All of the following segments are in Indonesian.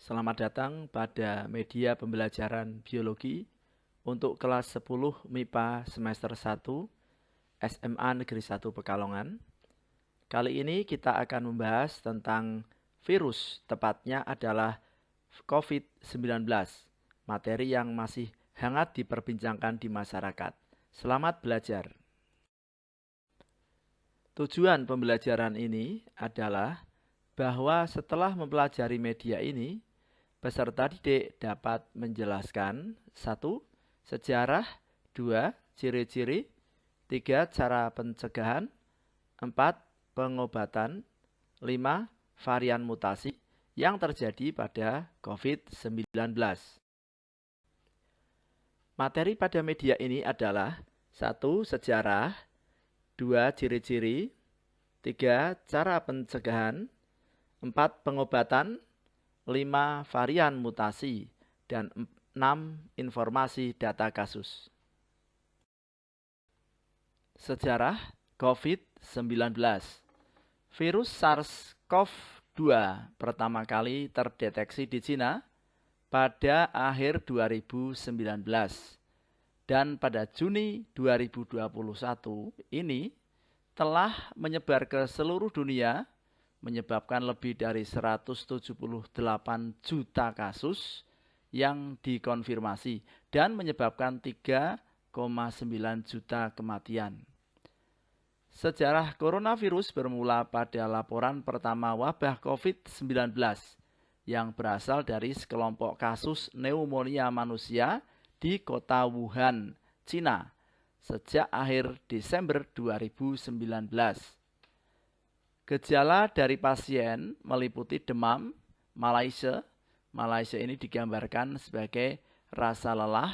Selamat datang pada media pembelajaran biologi untuk kelas 10 MIPA semester 1 SMA Negeri 1 Pekalongan. Kali ini kita akan membahas tentang virus, tepatnya adalah COVID-19, materi yang masih hangat diperbincangkan di masyarakat. Selamat belajar. Tujuan pembelajaran ini adalah bahwa setelah mempelajari media ini, peserta didik dapat menjelaskan 1. Sejarah, 2. Ciri-ciri, 3. Cara pencegahan, 4. Pengobatan, 5. Varian mutasi yang terjadi pada COVID-19. Materi pada media ini adalah 1. Sejarah, 2. Ciri-ciri, 3. Cara pencegahan, 4. Pengobatan, 5. Varian mutasi, dan 6. Informasi data kasus. Sejarah COVID-19. Virus SARS-CoV-2 pertama kali terdeteksi di Cina pada akhir 2019. Dan pada Juni 2021 ini telah menyebar ke seluruh dunia, menyebabkan lebih dari 178 juta kasus yang dikonfirmasi dan menyebabkan 3,9 juta kematian. Sejarah coronavirus bermula pada laporan pertama wabah COVID-19 yang berasal dari sekelompok kasus pneumonia manusia di kota Wuhan, Cina, sejak akhir Desember 2019. Gejala dari pasien meliputi demam, Malaysia ini digambarkan sebagai rasa lelah,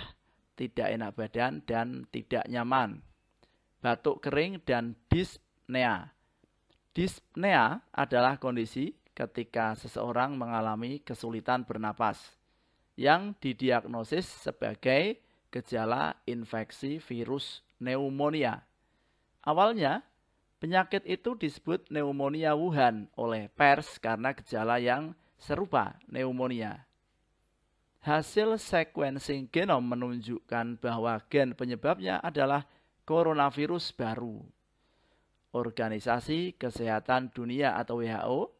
tidak enak badan, dan tidak nyaman. Batuk kering dan dyspnea. Dyspnea adalah kondisi ketika seseorang mengalami kesulitan bernapas yang didiagnosis sebagai gejala infeksi virus pneumonia. Awalnya, penyakit itu disebut pneumonia Wuhan oleh pers karena gejala yang serupa pneumonia. Hasil sequencing genom menunjukkan bahwa gen penyebabnya adalah coronavirus baru. Organisasi Kesehatan Dunia atau WHO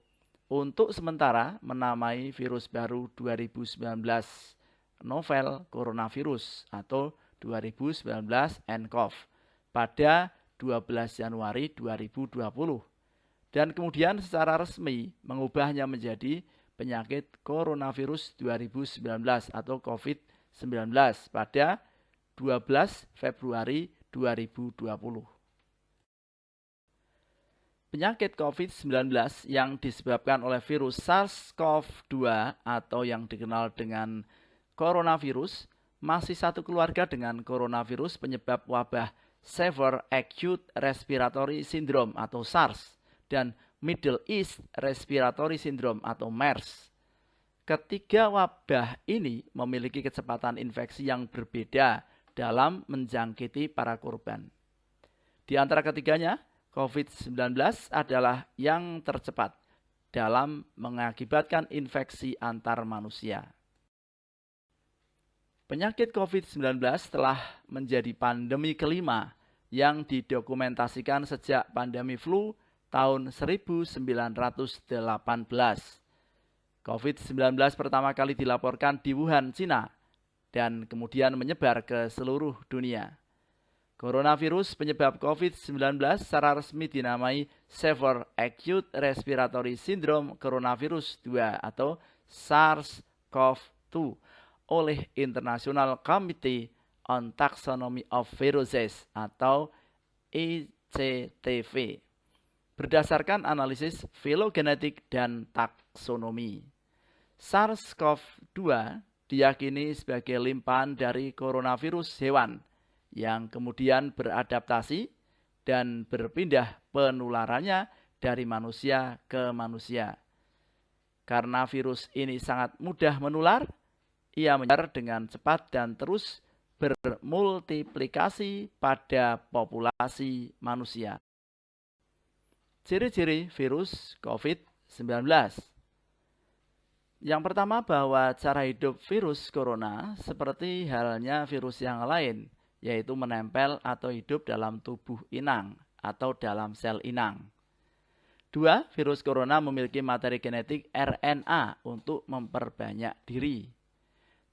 untuk sementara menamai virus baru 2019 novel coronavirus atau 2019 nCoV pada 12 Januari 2020 dan kemudian secara resmi mengubahnya menjadi penyakit coronavirus 2019 atau COVID-19 pada 12 Februari 2020. Penyakit COVID-19 yang disebabkan oleh virus SARS-CoV-2 atau yang dikenal dengan coronavirus masih satu keluarga dengan coronavirus penyebab wabah Severe Acute Respiratory Syndrome atau SARS dan Middle East Respiratory Syndrome atau MERS. Ketiga wabah ini memiliki kecepatan infeksi yang berbeda dalam menjangkiti para korban. Di antara ketiganya, COVID-19 adalah yang tercepat dalam mengakibatkan infeksi antar manusia. Penyakit COVID-19 telah menjadi pandemi kelima yang didokumentasikan sejak pandemi flu tahun 1918. COVID-19 pertama kali dilaporkan di Wuhan, Cina, dan kemudian menyebar ke seluruh dunia. Coronavirus penyebab COVID-19 secara resmi dinamai Severe Acute Respiratory Syndrome Coronavirus 2 atau SARS-CoV-2 oleh International Committee on Taxonomy of Viruses atau ICTV berdasarkan analisis filogenetik dan taksonomi. SARS-CoV-2 diyakini sebagai limpahan dari coronavirus hewan yang kemudian beradaptasi dan berpindah penularannya dari manusia ke manusia. Karena virus ini sangat mudah menular, ia menyebar dengan cepat dan terus bermultiplikasi pada populasi manusia. Ciri-ciri virus COVID-19. Yang pertama bahwa cara hidup virus corona seperti halnya virus yang lain, yaitu menempel atau hidup dalam tubuh inang atau dalam sel inang. Dua, virus corona memiliki materi genetik RNA untuk memperbanyak diri.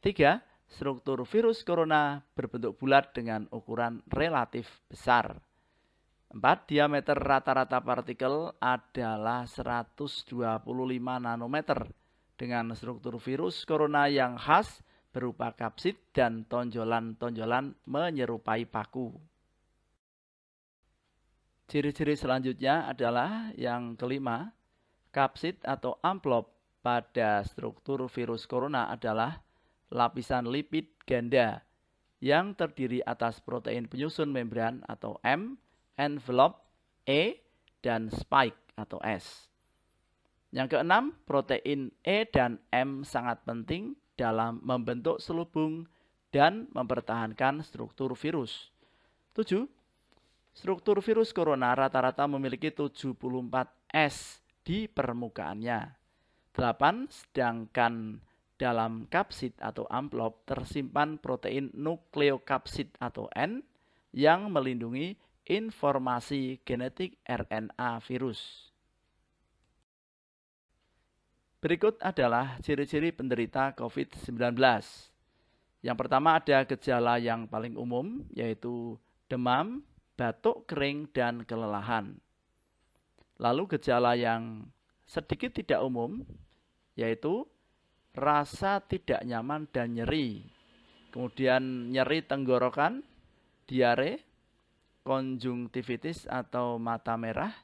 Tiga, struktur virus corona berbentuk bulat dengan ukuran relatif besar. 4. Diameter rata-rata partikel adalah 125 nanometer dengan struktur virus corona yang khas berupa kapsid dan tonjolan-tonjolan menyerupai paku. Ciri-ciri selanjutnya adalah yang kelima, kapsid atau amplop pada struktur virus corona adalah lapisan lipid ganda yang terdiri atas protein penyusun membran atau M, envelope E, dan spike atau S. Yang keenam, protein E dan M sangat penting dalam membentuk selubung dan mempertahankan struktur virus. 7. Struktur virus corona rata-rata memiliki 74 S di permukaannya. 8. Sedangkan dalam kapsid atau amplop tersimpan protein nukleokapsid atau N yang melindungi informasi genetik RNA virus. Berikut adalah ciri-ciri penderita COVID-19. Yang pertama ada gejala yang paling umum, yaitu demam, batuk kering, dan kelelahan. Lalu gejala yang sedikit tidak umum, yaitu rasa tidak nyaman dan nyeri. Kemudian nyeri tenggorokan, diare, konjungtivitis atau mata merah,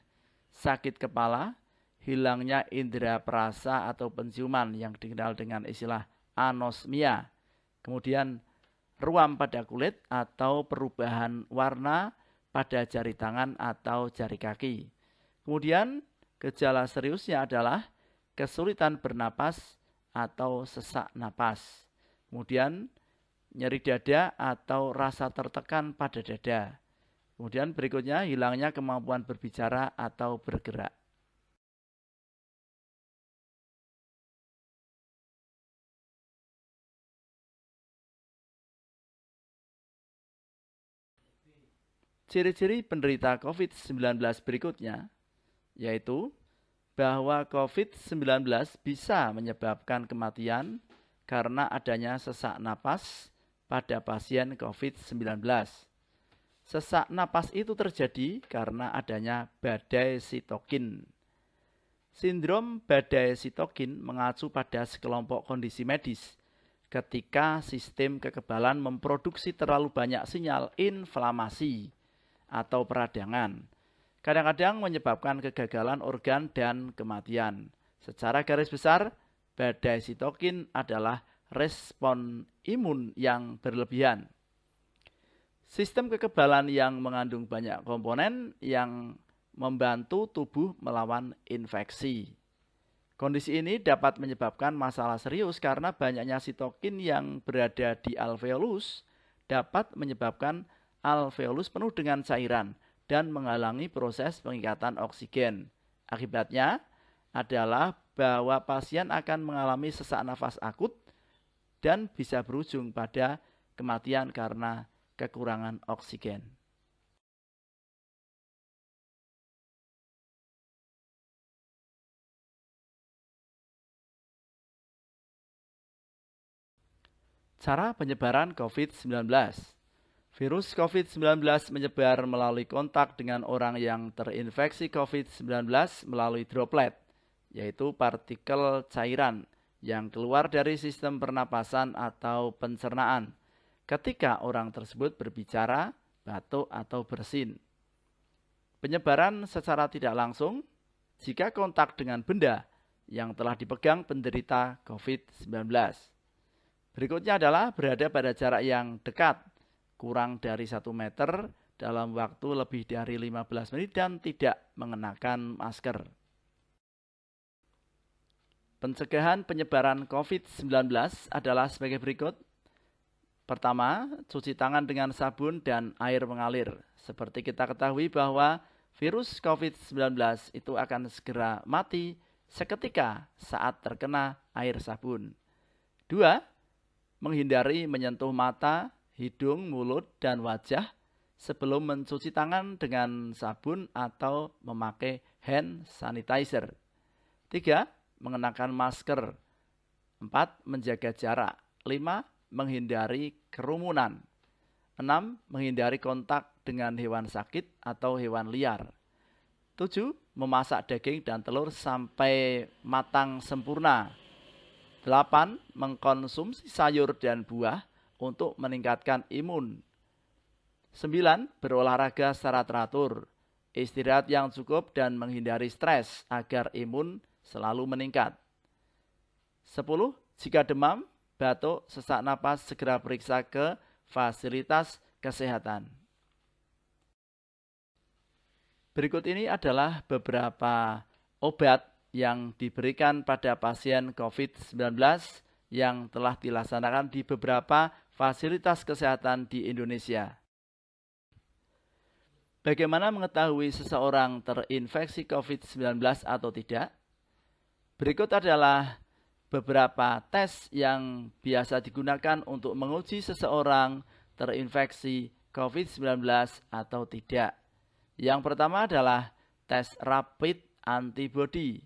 sakit kepala, hilangnya indera perasa atau penciuman yang dikenal dengan istilah anosmia. Kemudian ruam pada kulit atau perubahan warna pada jari tangan atau jari kaki. Kemudian gejala seriusnya adalah kesulitan bernapas atau sesak napas. Kemudian nyeri dada atau rasa tertekan pada dada. Kemudian berikutnya hilangnya kemampuan berbicara atau bergerak. Ciri-ciri penderita COVID-19 berikutnya, yaitu bahwa COVID-19 bisa menyebabkan kematian karena adanya sesak napas pada pasien COVID-19. Sesak napas itu terjadi karena adanya badai sitokin. Sindrom badai sitokin mengacu pada sekelompok kondisi medis ketika sistem kekebalan memproduksi terlalu banyak sinyal inflamasi atau peradangan. Kadang-kadang menyebabkan kegagalan organ dan kematian. Secara garis besar, badai sitokin adalah respon imun yang berlebihan. Sistem kekebalan yang mengandung banyak komponen yang membantu tubuh melawan infeksi. Kondisi ini dapat menyebabkan masalah serius karena banyaknya sitokin yang berada di alveolus dapat menyebabkan alveolus penuh dengan cairan dan menghalangi proses pengikatan oksigen. Akibatnya adalah bahwa pasien akan mengalami sesak nafas akut dan bisa berujung pada kematian karena kekurangan oksigen. Cara penyebaran COVID-19. Virus COVID-19 menyebar melalui kontak dengan orang yang terinfeksi COVID-19 melalui droplet, yaitu partikel cairan yang keluar dari sistem pernapasan atau pencernaan ketika orang tersebut berbicara, batuk, atau bersin. Penyebaran secara tidak langsung jika kontak dengan benda yang telah dipegang penderita COVID-19. Berikutnya adalah berada pada jarak yang dekat, kurang dari 1 meter dalam waktu lebih dari 15 menit dan tidak mengenakan masker. Pencegahan penyebaran COVID-19 adalah sebagai berikut. Pertama, cuci tangan dengan sabun dan air mengalir. Seperti kita ketahui bahwa virus COVID-19 itu akan segera mati seketika saat terkena air sabun. 2. Menghindari menyentuh mata, hidung, mulut, dan wajah sebelum mencuci tangan dengan sabun atau memakai hand sanitizer. 3. Mengenakan masker. 4. Menjaga jarak. 5. Menghindari kerumunan. 6. Menghindari kontak dengan hewan sakit atau hewan liar. 7. Memasak daging dan telur sampai matang sempurna. 8. Mengkonsumsi sayur dan buah untuk meningkatkan imun. 9. Berolahraga secara teratur, istirahat yang cukup dan menghindari stres agar imun selalu meningkat. 10. Jika demam, batuk, sesak napas, segera periksa ke fasilitas kesehatan. Berikut ini adalah beberapa obat yang diberikan pada pasien COVID-19 yang telah dilaksanakan di beberapa fasilitas kesehatan di Indonesia. Bagaimana mengetahui seseorang terinfeksi COVID-19 atau tidak? Berikut adalah beberapa tes yang biasa digunakan untuk menguji seseorang terinfeksi COVID-19 atau tidak. Yang pertama adalah tes rapid antibody.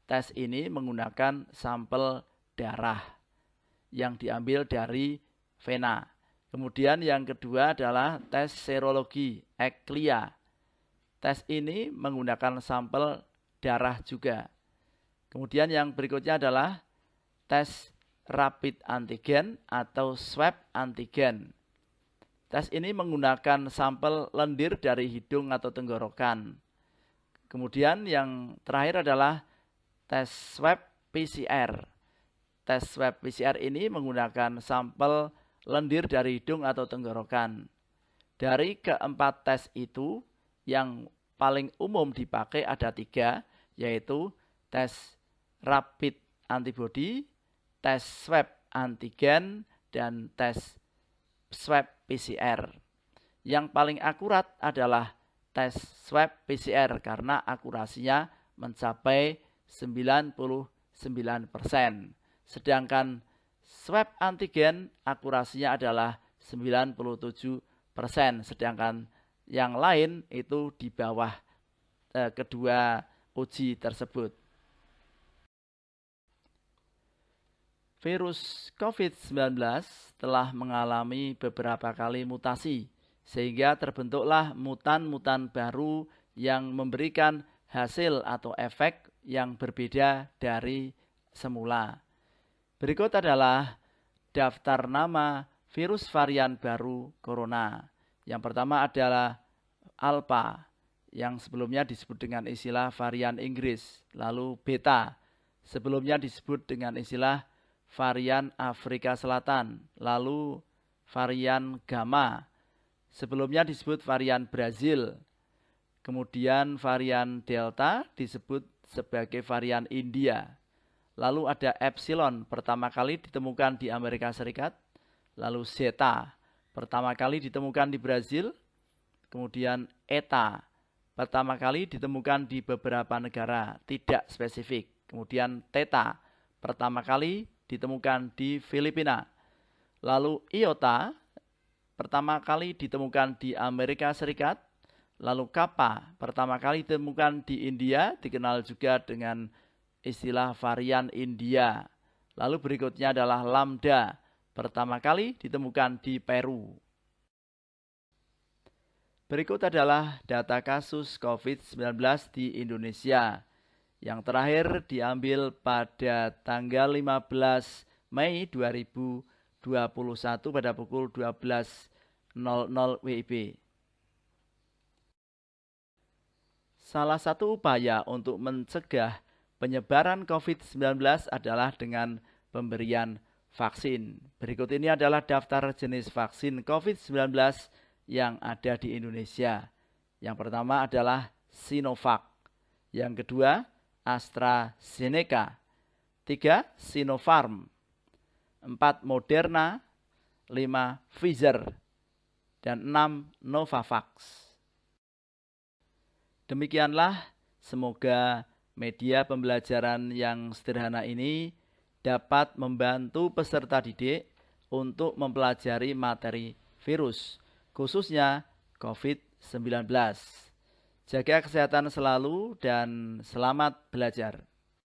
Tes ini menggunakan sampel darah yang diambil dari vena. Kemudian yang kedua adalah tes serologi ECLIA. Tes ini menggunakan sampel darah juga. Kemudian yang berikutnya adalah tes rapid antigen atau swab antigen. Tes ini menggunakan sampel lendir dari hidung atau tenggorokan. Kemudian yang terakhir adalah tes swab PCR. Tes swab PCR ini menggunakan sampel lendir dari hidung atau tenggorokan. Dari keempat tes itu, yang paling umum dipakai ada 3, yaitu tes rapid antibody, tes swab antigen, dan tes swab PCR. Yang paling akurat adalah tes swab PCR karena akurasinya mencapai 99%. Sedangkan swab antigen akurasinya adalah 97%. Sedangkan yang lain itu di bawah kedua uji tersebut. Virus COVID-19 telah mengalami beberapa kali mutasi, sehingga terbentuklah mutan-mutan baru yang memberikan hasil atau efek yang berbeda dari semula. Berikut adalah daftar nama virus varian baru corona. Yang pertama adalah Alpha, yang sebelumnya disebut dengan istilah varian Inggris, lalu Beta, sebelumnya disebut dengan istilah varian Afrika Selatan, lalu varian Gamma, sebelumnya disebut varian Brazil, kemudian varian Delta disebut sebagai varian India, lalu ada Epsilon, pertama kali ditemukan di Amerika Serikat, lalu Zeta, pertama kali ditemukan di Brazil, kemudian Eta, pertama kali ditemukan di beberapa negara, tidak spesifik, kemudian Theta, pertama kali ditemukan di Filipina. Lalu Iota pertama kali ditemukan di Amerika Serikat. Lalu Kappa pertama kali ditemukan di India, dikenal juga dengan istilah varian India. Lalu berikutnya adalah Lambda, pertama kali ditemukan di Peru. Berikut adalah data kasus COVID-19 di Indonesia. Yang terakhir diambil pada tanggal 15 Mei 2021 pada pukul 12.00 WIB. Salah satu upaya untuk mencegah penyebaran COVID-19 adalah dengan pemberian vaksin. Berikut ini adalah daftar jenis vaksin COVID-19 yang ada di Indonesia. Yang pertama adalah Sinovac. Yang kedua, AstraZeneca, 3. Sinopharm, 4. Moderna, 5. Pfizer, dan 6. Novavax. Demikianlah, semoga Media pembelajaran yang sederhana ini dapat membantu peserta didik untuk mempelajari materi virus, khususnya COVID-19. Jaga kesehatan selalu dan selamat belajar.